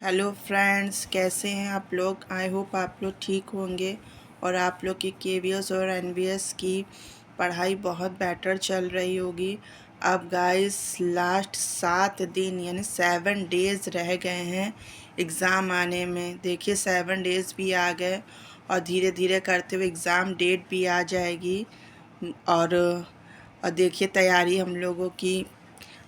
Hello friends, कैसे हैं आप लोग। आई होप आप लोग ठीक होंगे और आप लोग की केवीएस और एनवीएस की पढ़ाई बहुत बेटर चल रही होगी। अब गाइस लास्ट 7 दिन यानी 7 डेज़ रह गए हैं एग्ज़ाम आने में। देखिए 7 डेज़ भी आ गए और धीरे धीरे करते हुए एग्ज़ाम डेट भी आ जाएगी। और देखिए तैयारी हम लोगों की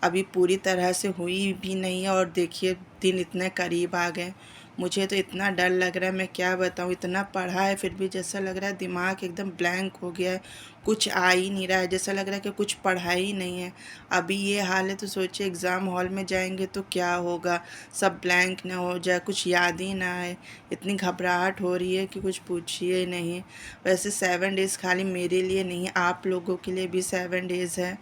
अभी पूरी तरह से हुई भी नहीं है और देखिए दिन इतने करीब आ गए। मुझे तो इतना डर लग रहा है, मैं क्या बताऊँ। इतना पढ़ा है फिर भी जैसा लग रहा है दिमाग एकदम ब्लैंक हो गया है, कुछ आ ही नहीं रहा है। जैसा लग रहा है कि कुछ पढ़ा ही नहीं है। अभी ये हाल है तो सोचिए एग्ज़ाम हॉल में जाएंगे तो क्या होगा, सब ब्लैंक ना हो जाए, कुछ याद ही ना आए। इतनी घबराहट हो रही है कि कुछ पूछिए नहीं। वैसे 7 डेज़ खाली मेरे लिए नहीं, आप लोगों के लिए भी 7 डेज़ है।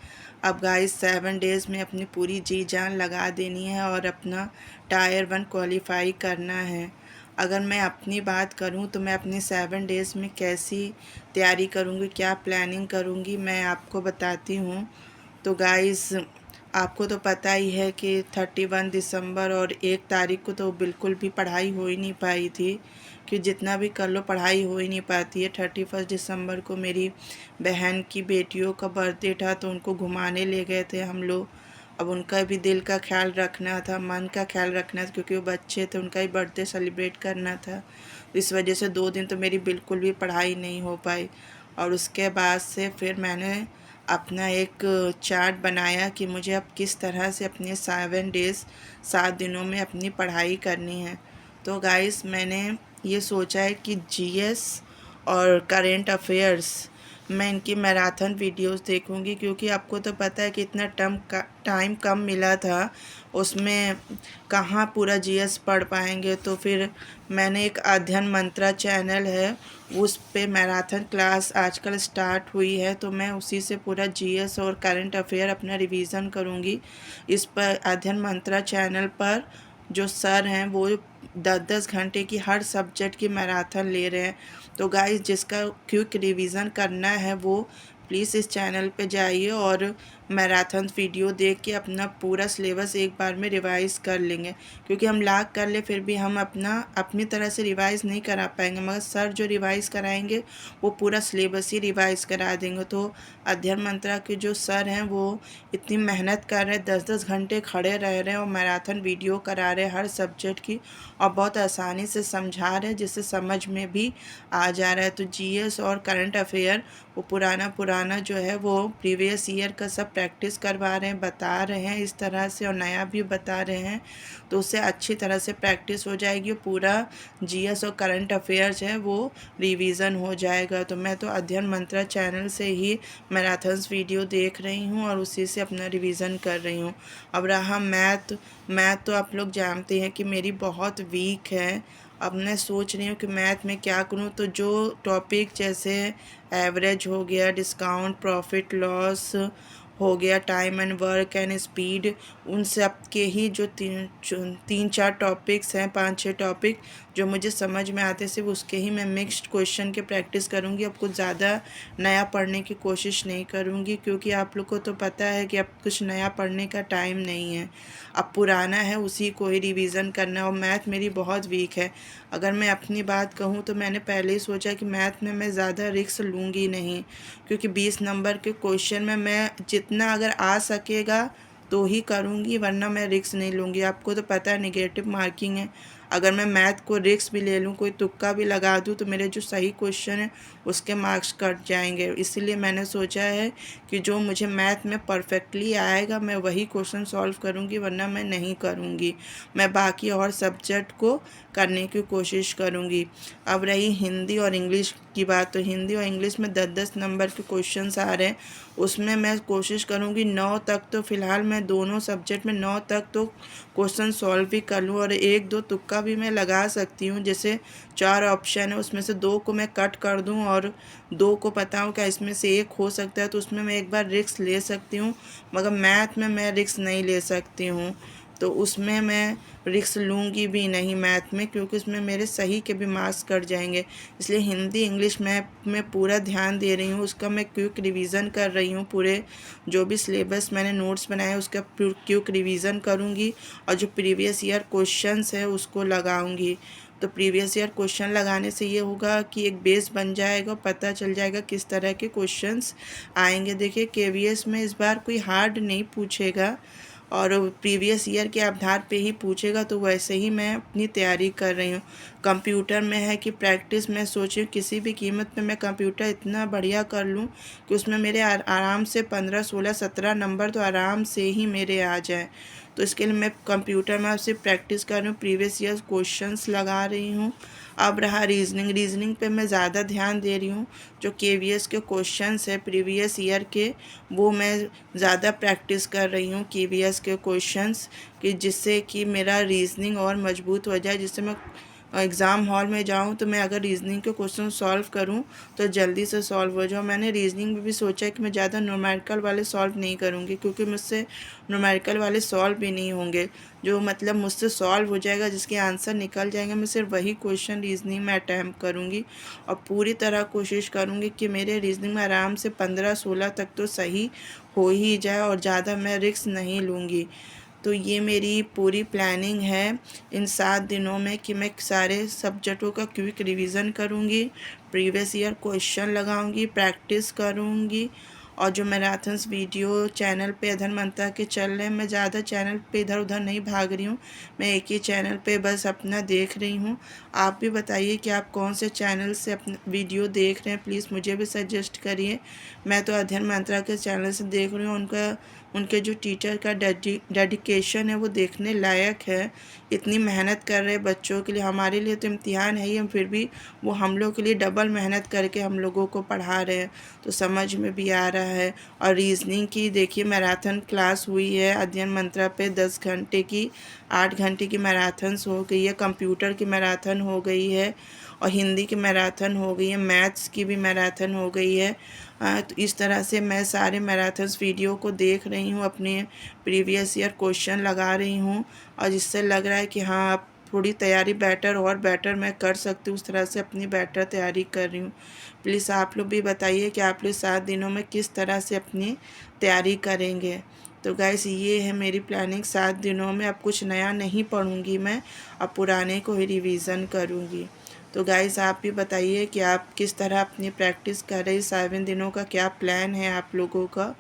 अब गाइस 7 डेज़ में अपनी पूरी जी जान लगा देनी है और अपना टायर 1 क्वालिफाई करना है। अगर मैं अपनी बात करूं तो मैं अपनी 7 डेज़ में कैसी तैयारी करूंगी, क्या प्लानिंग करूंगी, मैं आपको बताती हूं। तो गाइस आपको तो पता ही है कि 31 दिसंबर और 1 तारीख को तो बिल्कुल भी पढ़ाई हो ही नहीं पाई थी, कि जितना भी कर लो पढ़ाई हो ही नहीं पाती है। 31 दिसंबर को मेरी बहन की बेटियों का बर्थडे था तो उनको घुमाने ले गए थे हम लोग। अब उनका भी दिल का ख्याल रखना था, मन का ख्याल रखना था, क्योंकि वो बच्चे थे, उनका ही बर्थडे सेलिब्रेट करना था। इस वजह से 2 दिन तो मेरी बिल्कुल भी पढ़ाई नहीं हो पाई। और उसके बाद से फिर मैंने अपना एक चार्ट बनाया कि मुझे अब किस तरह से अपने 7 डेज़ 7 दिनों में अपनी पढ़ाई करनी है। तो गाइस मैंने ये सोचा है कि जीएस और करेंट अफेयर्स मैं इनकी मैराथन वीडियोस देखूंगी, क्योंकि आपको तो पता है कि इतना टाइम कम मिला था, उसमें कहाँ पूरा जीएस पढ़ पाएंगे। तो फिर मैंने एक अध्ययन मंत्रा चैनल है, उस पे मैराथन क्लास आजकल स्टार्ट हुई है, तो मैं उसी से पूरा जीएस और करंट अफेयर अपना रिवीजन करूँगी। इस पर अध्ययन मंत्रा चैनल पर जो सर हैं वो 10-10 घंटे की हर सब्जेक्ट की मैराथन ले रहे हैं। तो गाइस जिसका क्विक रिवीजन करना है वो प्लीज़ इस चैनल पे जाइए और मैराथन वीडियो देख के अपना पूरा सिलेबस एक बार में रिवाइज़ कर लेंगे। क्योंकि हम लाख कर ले फिर भी हम अपनी तरह से रिवाइज़ नहीं करा पाएंगे, मगर सर जो रिवाइज़ कराएंगे वो पूरा सिलेबस ही रिवाइज़ करा देंगे। तो अध्ययन मंत्रा के जो सर हैं वो इतनी मेहनत कर रहे हैं, 10-10 घंटे खड़े रह रहे हैं और मैराथन वीडियो करा रहे हैं हर सब्जेक्ट की, और बहुत आसानी से समझा रहे हैं जिससे समझ में भी आ जा रहा है। तो जीएस और करंट अफेयर वो पुराना जो है वो प्रीवियस ईयर का सब प्रैक्टिस करवा रहे हैं, बता रहे हैं इस तरह से, और नया भी बता रहे हैं। तो उससे अच्छी तरह से प्रैक्टिस हो जाएगी और पूरा जीएस और करंट अफेयर्स है वो रिवीजन हो जाएगा। तो मैं तो अध्ययन मंत्रा चैनल से ही मैराथन्स वीडियो देख रही हूँ और उसी से अपना रिवीजन कर रही हूँ। अब रहा मैथ तो आप लोग जानते हैं कि मेरी बहुत वीक है। अब मैं सोच रही हूँ कि मैथ में क्या करूँ। तो जो टॉपिक जैसे एवरेज हो गया, डिस्काउंट, प्रॉफिट लॉस हो गया, time and work and speed, उन सब के ही जो तीन चार टॉपिक्स हैं, 5-6 टॉपिक जो मुझे समझ में आते, सिर्फ उसके ही मैं मिक्स्ड क्वेश्चन के प्रैक्टिस करूँगी। अब कुछ ज़्यादा नया पढ़ने की कोशिश नहीं करूँगी, क्योंकि आप लोग को तो पता है कि अब कुछ नया पढ़ने का टाइम नहीं है। अब पुराना है उसी को ही रिवीज़न करना, और मैथ मेरी बहुत वीक है। अगर मैं अपनी बात कहूँ तो मैंने पहले ही सोचा कि मैथ में मैं ज़्यादा रिस्क लूँगी नहीं, क्योंकि 20 नंबर के क्वेश्चन में मैं जितना अगर आ सकेगा तो ही करूँगी, वरना मैं रिस्क नहीं लूँगी। आपको तो पता है नेगेटिव मार्किंग है। अगर मैं मैथ को रिस्क भी ले लूँ, कोई तुक्का भी लगा दूँ, तो मेरे जो सही क्वेश्चन है उसके मार्क्स कट जाएंगे। इसीलिए मैंने सोचा है कि जो मुझे मैथ में परफेक्टली आएगा मैं वही क्वेश्चन सॉल्व करूँगी, वरना मैं नहीं करूँगी। मैं बाकी और सब्जेक्ट को करने की कोशिश करूँगी। अब रही हिंदी और इंग्लिश की बात, तो हिंदी और इंग्लिश में 10-10 नंबर के क्वेश्चंस आ रहे हैं। उसमें मैं कोशिश करूँगी 9 तक, तो फ़िलहाल मैं दोनों सब्जेक्ट में 9 तक तो क्वेश्चन सॉल्व भी कर लूँ, और 1-2 तुक्का भी मैं लगा सकती हूँ। जैसे 4 ऑप्शन है उसमें से 2 को मैं कट कर दूँ और 2 को पता हो क्या इसमें से एक हो सकता है, तो उसमें मैं एक बार रिस्क ले सकती हूँ। मगर मैथ में मैं रिस्क नहीं ले सकती हूँ, तो उसमें मैं रिस्क लूँगी भी नहीं मैथ में, क्योंकि उसमें मेरे सही के भी मार्क्स कट जाएंगे। इसलिए हिंदी इंग्लिश मैथ में पूरा ध्यान दे रही हूँ। उसका मैं क्विक रिवीजन कर रही हूँ। पूरे जो भी सिलेबस मैंने नोट्स बनाए उसका क्विक रिवीजन करूँगी, और जो प्रीवियस ईयर क्वेश्चंस है उसको लगाऊंगी। तो प्रीवियस ईयर क्वेश्चन लगाने से ये होगा कि एक बेस बन जाएगा, पता चल जाएगा किस तरह के क्वेश्चंस आएंगे। देखिए केवीएस में इस बार कोई हार्ड नहीं पूछेगा और प्रीवियस ईयर के आधार पे ही पूछेगा, तो वैसे ही मैं अपनी तैयारी कर रही हूँ। कंप्यूटर में है कि प्रैक्टिस मैं सोची हूँ किसी भी कीमत पे मैं कंप्यूटर इतना बढ़िया कर लूँ कि उसमें मेरे आराम से 15 16 17 नंबर तो आराम से ही मेरे आ जाए। तो इसके लिए मैं कंप्यूटर में सिर्फ प्रैक्टिस कर रही हूँ, प्रीवियस ईयर क्वेश्चंस लगा रही हूँ। अब रहा रीजनिंग पे मैं ज़्यादा ध्यान दे रही हूँ। जो केवीएस के क्वेश्चंस है प्रीवियस ईयर के, वो मैं ज़्यादा प्रैक्टिस कर रही हूँ केवीएस के क्वेश्चंस, कि जिससे कि मेरा रीजनिंग और मजबूत हो जाए, जिससे मैं एग्ज़ाम हॉल में जाऊँ तो मैं अगर रीजनिंग के क्वेश्चन सॉल्व करूँ तो जल्दी से सॉल्व हो जाऊँ। मैंने रीजनिंग में भी सोचा कि मैं ज़्यादा न्यूमेरिकल वाले सॉल्व नहीं करूँगी, क्योंकि मुझसे न्यूमेरिकल वाले सॉल्व भी नहीं होंगे। जो मतलब मुझसे सॉल्व हो जाएगा, जिसके आंसर निकल जाएंगे, मैं सिर्फ वही क्वेश्चन रीजनिंग में अटैम्प्ट करूँगी। और पूरी तरह कोशिश करूँगी कि मेरे रीजनिंग में आराम से 15 16 तक तो सही हो ही जाए, और ज़्यादा मैं रिस्क नहीं लूँगी। तो ये मेरी पूरी प्लानिंग है इन 7 दिनों में कि मैं सारे सब्जेक्टों का क्विक रिवीजन करूँगी, प्रीवियस ईयर क्वेश्चन लगाऊंगी, प्रैक्टिस करूँगी। और जो मैराथन्स वीडियो चैनल पे अधर मंता के चल रहे हैं, मैं ज़्यादा चैनल पे इधर उधर नहीं भाग रही हूँ, मैं एक ही चैनल पे बस अपना देख रही हूँ। आप भी बताइए कि आप कौन से चैनल से अपना वीडियो देख रहे हैं, प्लीज़ मुझे भी सजेस्ट करिए। मैं तो अध्ययन मंत्रा के चैनल से देख रही हूँ। उनके जो टीचर का डेडिकेशन है वो देखने लायक है। इतनी मेहनत कर रहे बच्चों के लिए, हमारे लिए तो इम्तिहान है ही, हम फिर भी वो हम लोग के लिए डबल मेहनत करके हम लोगों को पढ़ा रहे हैं, तो समझ में भी आ रहा है। और रीजनिंग की देखिए मैराथन क्लास हुई है अध्ययन मंत्रा पे 10 घंटे की, 8 घंटे की मैराथन्स हो गई है, कंप्यूटर की मैराथन हो गई है, और हिंदी की मैराथन हो गई है, मैथ्स की भी मैराथन हो गई है। तो इस तरह से मैं सारे मैराथन्स वीडियो को देख रही हूँ, अपने प्रीवियस ईयर क्वेश्चन लगा रही हूँ, और जिससे लग रहा है कि हाँ अब थोड़ी तैयारी बेटर और बेटर मैं कर सकती हूँ। उस तरह से अपनी बेटर तैयारी कर रही हूँ। प्लीज़ आप लोग भी बताइए कि आप लोग 7 दिनों में किस तरह से अपनी तैयारी करेंगे। तो गाइस ये है मेरी प्लानिंग, 7 दिनों में अब कुछ नया नहीं पढ़ूँगी मैं, अब पुराने को ही रिवीज़न करूँगी। तो गाइस आप भी बताइए कि आप किस तरह अपनी प्रैक्टिस कर रहे हैं, 7 दिनों का क्या प्लान है आप लोगों का।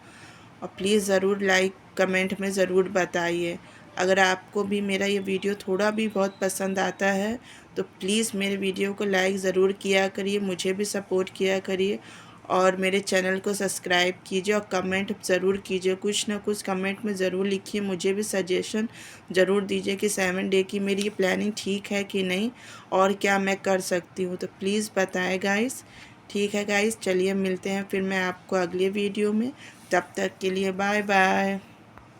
और प्लीज़ ज़रूर लाइक कमेंट में ज़रूर बताइए। अगर आपको भी मेरा ये वीडियो थोड़ा भी बहुत पसंद आता है तो प्लीज़ मेरे वीडियो को लाइक ज़रूर किया करिए, मुझे भी सपोर्ट किया करिए, और मेरे चैनल को सब्सक्राइब कीजिए, और कमेंट ज़रूर कीजिए, कुछ ना कुछ कमेंट में ज़रूर लिखिए, मुझे भी सजेशन ज़रूर दीजिए कि 7 डे की मेरी ये प्लानिंग ठीक है कि नहीं, और क्या मैं कर सकती हूँ। तो प्लीज़ बताएं गाइस। ठीक है गाइस, चलिए मिलते हैं फिर मैं आपको अगले वीडियो में। तब तक के लिए बाय बाय।